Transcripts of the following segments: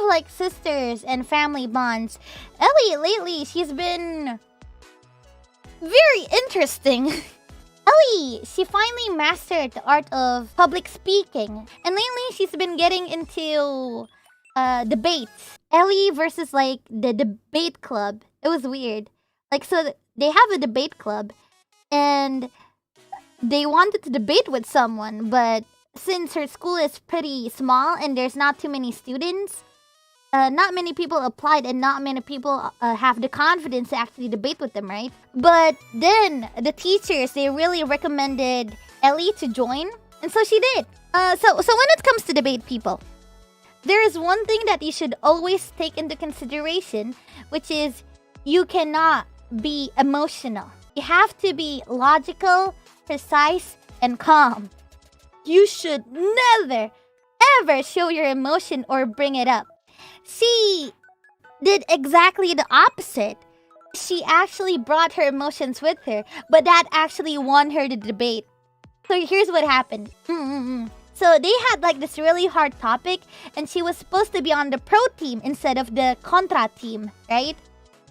of like sisters and family bonds, Ellie lately she's been very interesting. Ellie, she finally mastered the art of public speaking, and lately she's been getting into debates. Ellie versus like the debate club. It was weird. Like, so they have a debate club, and they wanted to debate with someone, but since her school is pretty small and there's not too many students, not many people applied and not many people have the confidence to actually debate with them, right? But then the teachers, they really recommended Ellie to join, and so she did. So when it comes to debate, people, there is one thing that you should always take into consideration, which is you cannot be emotional. You have to be logical, precise, and calm. You should never, ever show your emotion or bring it up. She did exactly the opposite. She actually brought her emotions with her, but that actually won her the debate. So here's what happened. So they had like this really hard topic, and she was supposed to be on the pro team instead of the contra team, right?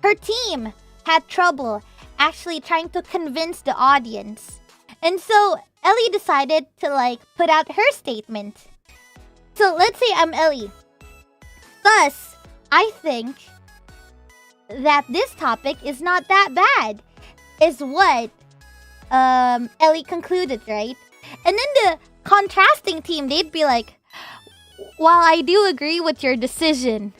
Her team had trouble actually trying to convince the audience. And so Ellie decided to like put out her statement. So let's say I'm Ellie. Thus, I think that this topic is not that bad, is what Ellie concluded, right? And then the contrasting team, they'd be like, while I do agree with your decision.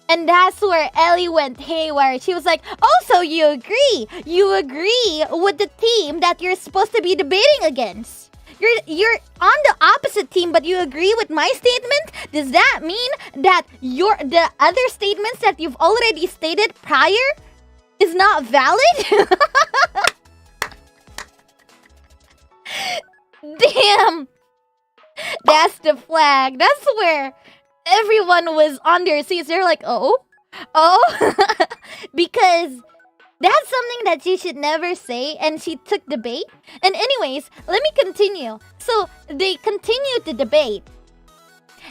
And that's where Ellie went haywire. She was like, oh, so you agree? You agree with the team that you're supposed to be debating against. You're on the opposite team, but you agree with my statement? Does that mean that the other statements that you've already stated prior is not valid? Damn. That's the flag. That's where everyone was on their seats. They're like, oh? Because that's something that you should never say, and she took the bait. And anyways, let me continue. So they continued the debate.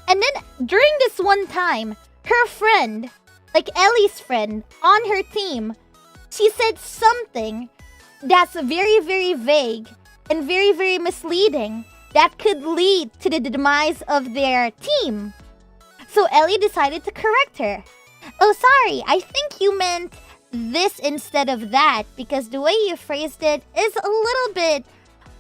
And then during this one time, her friend, like Ellie's friend on her team, she said something that's very, very vague and very, very misleading that could lead to the demise of their team. So Ellie decided to correct her. Oh, sorry, I think you meant this instead of that, because the way you phrased it is a little bit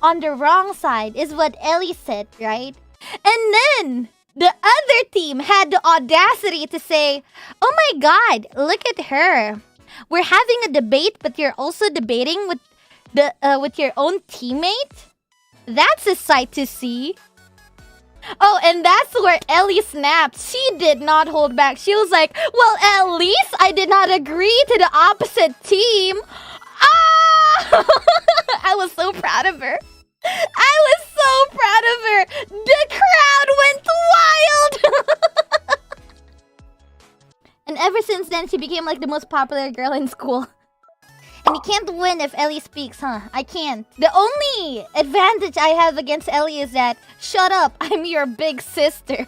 on the wrong side, is what Ellie said, right? And then the other team had the audacity to say, oh my god, look at her. We're having a debate, but you're also debating with your own teammate? That's a sight to see. Oh, and that's where Ellie snapped. She did not hold back. She was like, well, at least I did not agree to the opposite team. Ah! I was so proud of her. I was so proud of her. The crowd went wild. And ever since then, she became like the most popular girl in school. And you can't win if Ellie speaks, huh? I can't. The only advantage I have against Ellie is that, shut up, I'm your big sister.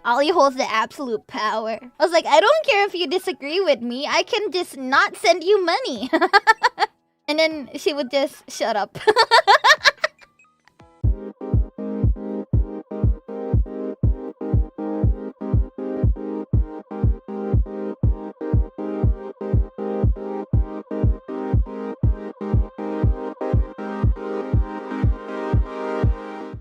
Ollie holds the absolute power. I was like, I don't care if you disagree with me. I can just not send you money. And then she would just shut up.